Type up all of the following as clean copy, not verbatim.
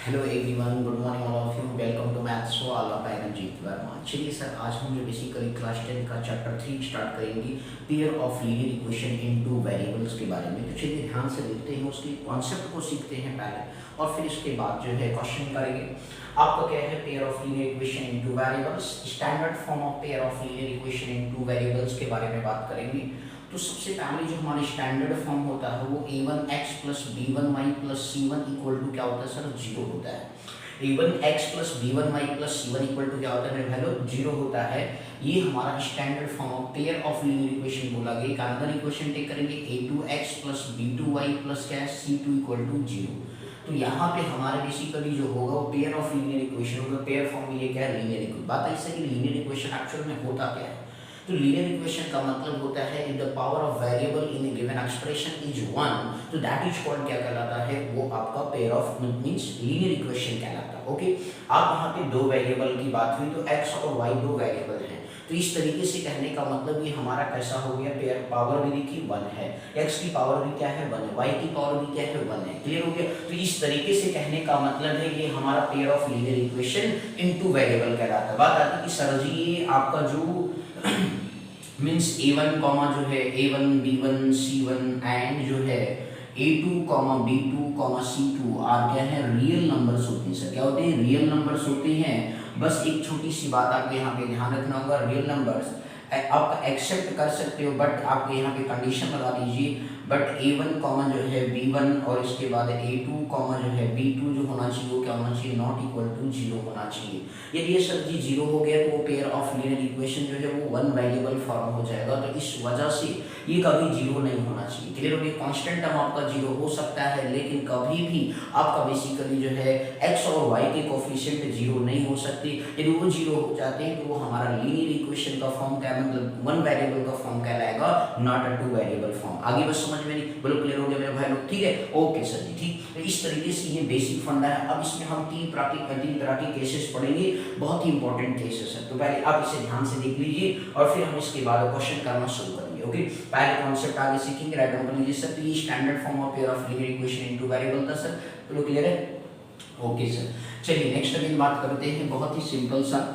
Hello everyone, good morning all of you. Welcome to maths for all of Ranjeet Verma. चलिए sir, आज हम जो basically class 10 का chapter 3 start करेंगे, pair of linear equation in two variables के बारे में। तो चलिए ध्यान से देखते हैं, उसके कॉन्सेप्ट को सीखते हैं पहले, और फिर इसके बाद जो है क्वेश्चन करेंगे। आपका क्या है, pair of linear equation in two variables, standard form of pair of linear equation in two variables के बारे में बात करेंगे। तो सबसे पहले जो हमारा स्टैंडर्ड फॉर्म होता है वो a1x plus b1y plus c1 equal to क्या होता है सर, जीरो होता है। a1x plus b1y plus c1 equal to क्या होता है मेरे भाई, जीरो होता है। ये हमारा standard form of pair of linear equation बोला गया। एक अनदर इक्वेशन टेक करेंगे a2x प्लस b2y प्लस क्या है c2 इक्वल टू जीरो। तो यहाँ पे हमारे बेसिकली जो होगा वो पेयर ऑफ लीनियर इक्वेशन होगा। पेयर फॉर्म ये क्या है, लीनियर इक्वेशन। बात ऐसे कि लीनियर इक्वेशन एक्चुअल में होता क्या है। तो लीनियर इक्वेशन का मतलब होता है if the power of variable in A given expression is 1, तो दैट इज कॉल्ड क्या कहलाता है, वो आपका pair of means linear equation कहलाता है। ओके, आप यहाँ पे दो वेरिएबल की बात हुई, तो x और y दो वेरिएबल हैं। तो इस तरीके से कहने का मतलब ये हमारा कैसा हो गया, पेयर पावर भी देखिए 1 है, x की पावर भी क्या है 1 है, y की पावर भी क्या है 1 है। क्लियर हो गया। तो इस तरीके से कहने का मतलब है ये हमारा pair of linear equation into variable कहलाता है। बात आती है कि सर जी ये आपका जो मीन्स a1 कॉमा जो है a1 b1 c1 एंड जो है a2 comma b2 comma c2 are क्या है, रियल नंबर्स होते हैं। सर क्या होते हैं, रियल नंबर्स होते हैं। बस एक छोटी सी बात आपको यहाँ पे ध्यान रखना होगा, रियल नंबर्स आप एक्सेप्ट कर सकते हो, बट आपको यहाँ पे कंडीशन लगा दीजिए, बट a1 कॉमा जो है b1 और इसके बाद a2 कॉमा जो है b2 जो होना चाहिए वो क्या होना चाहिए, नॉट इक्वल टू जीरो होना चाहिए। यदि ये सर जी जीरो हो गया तो वो पेयर ऑफ लीनियर इक्वेशन जो है वो वन वेरिएबल फॉर्म हो जाएगा। तो इस वजह से ये कभी जीरो नहीं होना चाहिए। क्लियर हो गया। कांस्टेंट टर्म आपका जीरो हो सकता है, लेकिन कभी भी आपका बेसिकली जो है x और y के कोफिशिएंट जीरो नहीं हो सकते। यदि वो जीरो हो जाते हैं तो वो हमारा लीनियर इक्वेशन का फॉर्म क्या मतलब वन वेरिएबल का फॉर्म कहलाएगा, not a two variable form. आगे बस समझ में नहीं, बोलो क्लियर हो गया मेरे भाई लोग, ठीक है। ओके सर जी, ठीक। तो इस तरीके से ये बेसिक फंडा है। अब इसमें हम तीन तरह के केसेस पढ़ेंगे, बहुत ही इंपॉर्टेंट केसेस है। तो पहले आप इसे ध्यान से देख लीजिए और फिर हम इसके बाद क्वेश्चन करना शुरू करेंगे। ओके, पहले कॉन्सेप्ट आगे सीखेंगे, राइट डाउन कर लीजिए सर। तो ये standard form of pair of linear equation into variable था सर, बोलो क्लियर है। ओके सर, चलिए नेक्स्ट अगेन बात करते हैं, बहुत ही सिंपल सा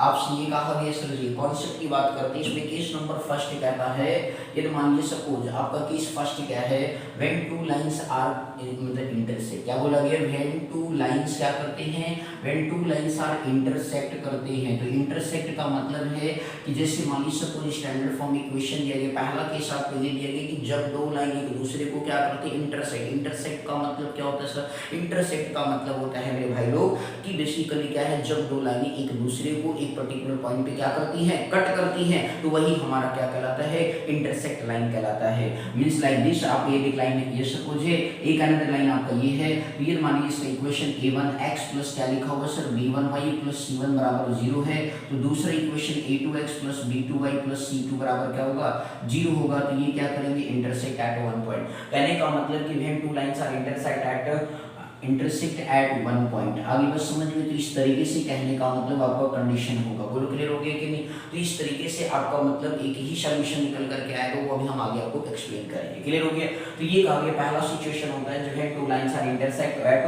आपसे ये कहा गया सर जी कॉन्सेप्ट की बात करते हैं। इसमें केस नंबर फर्स्ट कहता है, यदि मान लीजिए सपोज आपका केस फर्स्ट क्या है, व्हेन टू लाइंस आर मतलब इंटरसेक्ट। क्या बोला गया, व्हेन टू लाइंस क्या करते हैं, when two lines are intersect करते हैं। तो इंटरसेक्ट का मतलब है कि जैसे मान लीजिए सपोज स्टैंडर्ड फॉर्म इक्वेशन दिया गया, पहला केस आपको ये दिया गया कि जब दो लाइन एक दूसरे को क्या करते हैं, इंटरसेक्ट। इंटरसेक्ट का मतलब क्या होता है सर, इंटरसेक्ट का मतलब होता है मेरे भाई लोग कि बेसिकली क्या है, जब दो लाइनें एक दूसरे को एक पर्टिकुलर पॉइंट पे क्या करती हैं, कट करती हैं, तो वही हमारा क्या कहलाता है, इंटरसेक्ट लाइन कहलाता है। मींस लाइक दिस, आप ये एक लाइन ये सपोज है, एक अनदर लाइन आपका ये है। तो ये मानिए इसका इक्वेशन a1x प्लस क्या लिखा होगा सर, b1y प्लस c1 बराबर 0 है। तो दूसरा equation a2x plus b2y plus c2 बराबर क्या होगा, 0 होगा। तो ये क्या करेंगे, इंटरसेक्ट एट वन पॉइंट। कहने का मतलब कि when two lines are intersect at one point. आगे बस समझ में। तो इस तरीके से कहने का मतलब आपका कंडीशन होगा, बोलो क्लियर हो गया कि नहीं। तो इस तरीके से आपका मतलब एक ही सॉल्यूशन निकल करके आएगा, वो अभी हम आगे आपको एक्सप्लेन करेंगे। क्लियर हो गया। तो ये कहा गया पहला सिचुएशन होता है जो है two lines are intersect at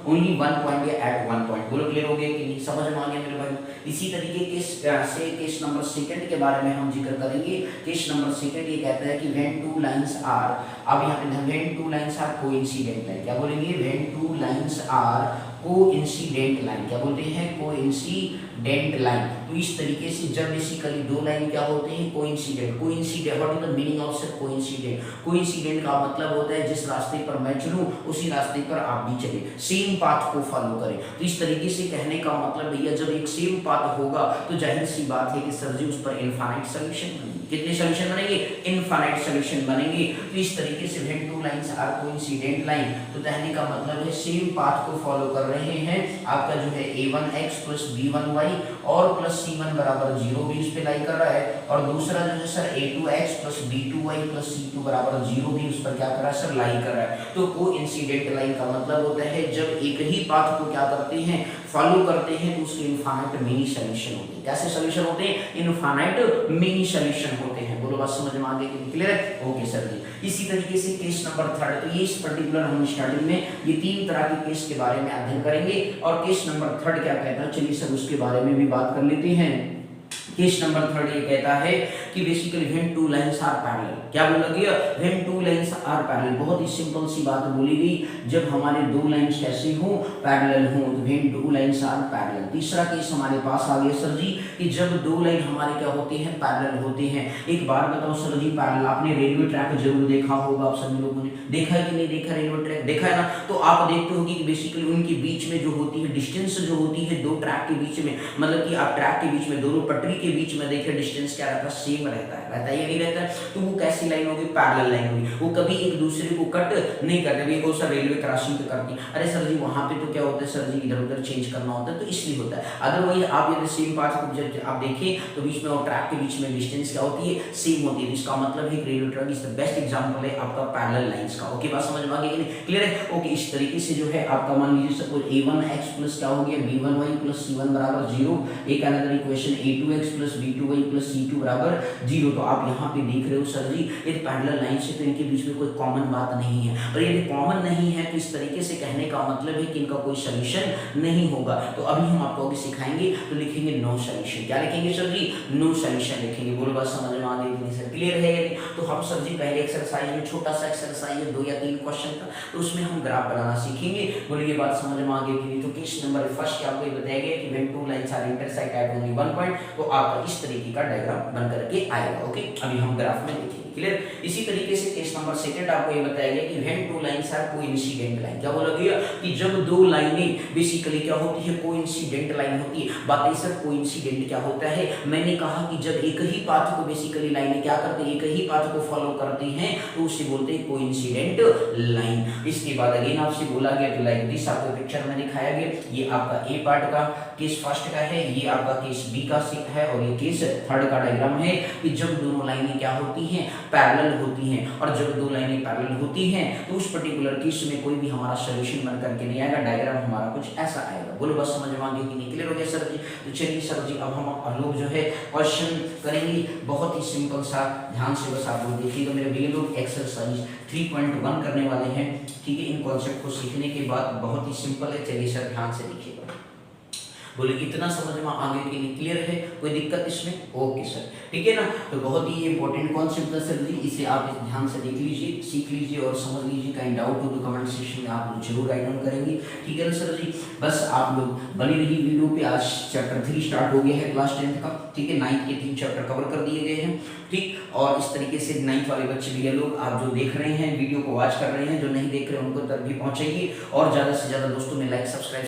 only one point या एट वन पॉइंट। बोलो क्लियर हो गया कि नहीं, समझ में आ गया मेरे भाई। इसी तरीके से केस नंबर सेकंड के बारे में हम जिक्र करेंगे। केस नंबर सेकंड ये कहता है कि व्हेन टू लाइंस आर, अब यहाँ पे when two lines are coincident line. क्या बोलेंगे, when two lines are coincident line. क्या बोलते हैं, कोइंसिडेंट लाइन। तो इस तरीके से जब बेसिकली दो लाइन क्या होते हैं, coincident. Coincident, what is the meaning of sir coincident. Coincident का मतलब होता है जिस रास्ते पर मैं चलूं उसी रास्ते पर आप भी चले, सेम पाथ को फॉलो करें। तो इस तरीके से कहने का मतलब भैया जब एक सेम पाथ होगा तो जाहिर सी बात है कि सर जी उस पर इनफाइनाइट सॉल्यूशन बनेंगे। कितने सॉल्यूशन बनेंगे, इनफाइनाइट सॉल्यूशन बनेंगे। तो इस तरीके से when two lines are coincident line, तो कहने का मतलब है सेम पाथ को फॉलो कर रहे हैं। आपका जो है a1x प्लस b1y और प्लस c1 बराबर 0 भी इस पे लाई कर रहा है, और दूसरा जो है sir a2x plus b2y plus c2 बराबर 0 भी उस पर क्या कर रहा है सर, लाई कर रहा है। तो कोइंसिडेंट लाइन का मतलब होता है जब एक ही पाथ को क्या करते हैं, फॉलो करते हैं, तो उसके इनफाइनाइट मिनी सॉल्यूशन होते हैं। कैसे सॉल्यूशन होते हैं, इनफाइनाइट मिनी सॉल्यूशन होते हैं। बोलो बात समझ में आ गई कि क्लियर है? ओके सर जी। इसी तरीके से केस नंबर थर्ड, तो ये इस पर्टिकुलर हम स्टार्टिंग में ये 3 तरह के केस के बारे में अध्ययन करेंगे और केस नंबर थर्ड क्या कहता है, चलिए सर उसके बारे में भी बात कर लेते हैं। केस नंबर थर्ड ये कहता है कि basically when two lines are parallel, क्या बोला गया, when two lines are parallel, बहुत ही सिंपल सी बात बोली गई, जब हमारे दो लाइंस कैसे हो, पैरेलल हो, तो when two lines are parallel. तीसरा केस हमारे पास आ गया सर जी कि जब दो लाइन हमारे क्या होते हैं, पैरेलल होते हैं। एक बार बताओ सर जी, पैरेलल आपने रेलवे ट्रैक जरूर देखा होगा, आप सभी लोगों ने देखा है कि नहीं देखा, रेलवे ट्रैक देखा है ना, तो आप देखते हो कि बेसिकली उनके बीच में जो होती है डिस्टेंस जो होती है दो ट्रैक के बीच में, मतलब कि आप ट्रैक के बीच में दोनों पटरी के बीच में देखिए डिस्टेंस क्या रहता है, सेम रहता है या नहीं रहता है, तो वो कैसी लाइन होगी, पैरेलल लाइन होगी, वो कभी एक दूसरे को कट नहीं करते। भी वो सर रेलवे क्रॉसिंग पे करती, अरे सर जी वहां पे तो क्या होता है सर जी, इधर उधर चेंज करना होता है, तो इसलिए होता है। अदरवाइज आप यदि सेम पार्ट को जब आप देखें तो बीच में और ट्रैक के बीच में डिस्टेंस क्या होती है, सेम होती है। इसका मतलब है railway track is the best example है आपका पैरेलल लाइंस का। ओके, बात समझ में आ गई, क्लियर है? ओके, इस तरीके से जो है आपका मान लीजिए सपोज a1x प्लस क्या हो गया, b1y प्लस c1 बराबर 0, एक another equation a2x plus b2y plus c2 बराबर 0। तो आप यहाँ पे देख रहे हो सर जी ये पैरेलल लाइन से तो इनके बीच में कोई कॉमन बात नहीं है, और यदि कॉमन नहीं है तो इस तरीके से कहने का मतलब है कि इनका कोई सोल्यूशन नहीं होगा। तो अभी हम आपको आगे सिखाएंगे, तो लिखेंगे नो सोल्यूशन। क्या लिखेंगे सर जी, नो सोल्यूशन लिखेंगे। बोलो बात समझ में आ गई कि नहीं सर, क्लियर है? तो हम सर जी पहले एक्सरसाइज में छोटा सा एक्सरसाइज है 2 या 3 क्वेश्चन का, तो उसमें हम ग्राफ बनाना सीखेंगे। बोलिए ये बात समझ में आ गई कि नहीं? तो केस नंबर फर्स्ट आपको ये बताया गया कि when two lines are intersect at only one point, तो आपका इस तरीके का डायग्राम बन करके आएगा। ओके, अभी हम ग्राफ में देखेंगे, क्लियर? इसी तरीके से केस नंबर सेकंड आपको ये बताया गया कि when two lines are coincident line, क्या बोला गया कि जब दो लाइनें बेसिकली क्या होती है, कोइंसिडेंट लाइन होती है। बताइए सर कोइंसिडेंट क्या होता है? मैंने कहा कि जब एक ही पाथ को बेसिकली लाइनें क्या करते हैं, एक ही पाथ को फॉलो करती हैं, तो उसे बोलते हैं कोइंसिडेंट लाइन। इसके बाद अगेन आपसे बोला गया कि लाइक दिस आपको पिक्चर में दिखाया गया, ये आपका ए पार्ट का केस फर्स्ट का है, ये आपका केस बी का है, और ये केस थर्ड का डायग्राम है कि जब दोनों लाइनें क्या होती हैं, पैरेलल होती हैं। और जब दो लाइनें पैरेलल होती हैं तो उस पर्टिकुलर केस में कोई भी हमारा सॉल्यूशन बन करके नहीं आएगा, डायग्राम हमारा कुछ ऐसा आएगा। बोलो बस समझ में आ गई कि नहीं? क्लियर हो गया सर जी? तो चलिए सर जी अब हम लोग जो है क्वेश्चन करेंगे, बहुत ही सिंपल सा, ध्यान से बस आप लोग देखिएगा। मेरे भैया लोग एक्सरसाइज 3.1 करने वाले हैं, ठीक है? इन कॉन्सेप्ट को सीखने के बाद बहुत ही सिंपल है, चलिए सर ध्यान से देखिएगा। बोले इतना समझ में आ गया कि नहीं? क्लियर है? कोई दिक्कत इसमें? ओके सर, ठीक है ना? तो बहुत ही इंपॉर्टेंट कॉन्सेप्ट है सर जी, इसे आप ध्यान से देख लीजिए, सीख लीजिए और समझ लीजिए। कहीं डाउट हो तो कमेंट सेक्शन में आप लोग जरूर राइट डाउन करेंगे, ठीक है ना सर जी? बस आप लोग बने रहिए वीडियो पे। आज चैप्टर 3 स्टार्ट हो गया है क्लास 10th का, ठीक है? 9th के 3 चैप्टर कवर कर दिए गए हैं, ठीक? और इस तरीके से 9th वाले बच्चे भैया लोग आप जो देख रहे हैं वीडियो को वॉच कर रहे हैं, जो नहीं देख रहे हैं उनको तक भी पहुंचाइए, और ज्यादा से ज्यादा दोस्तों में लाइक सब्सक्राइब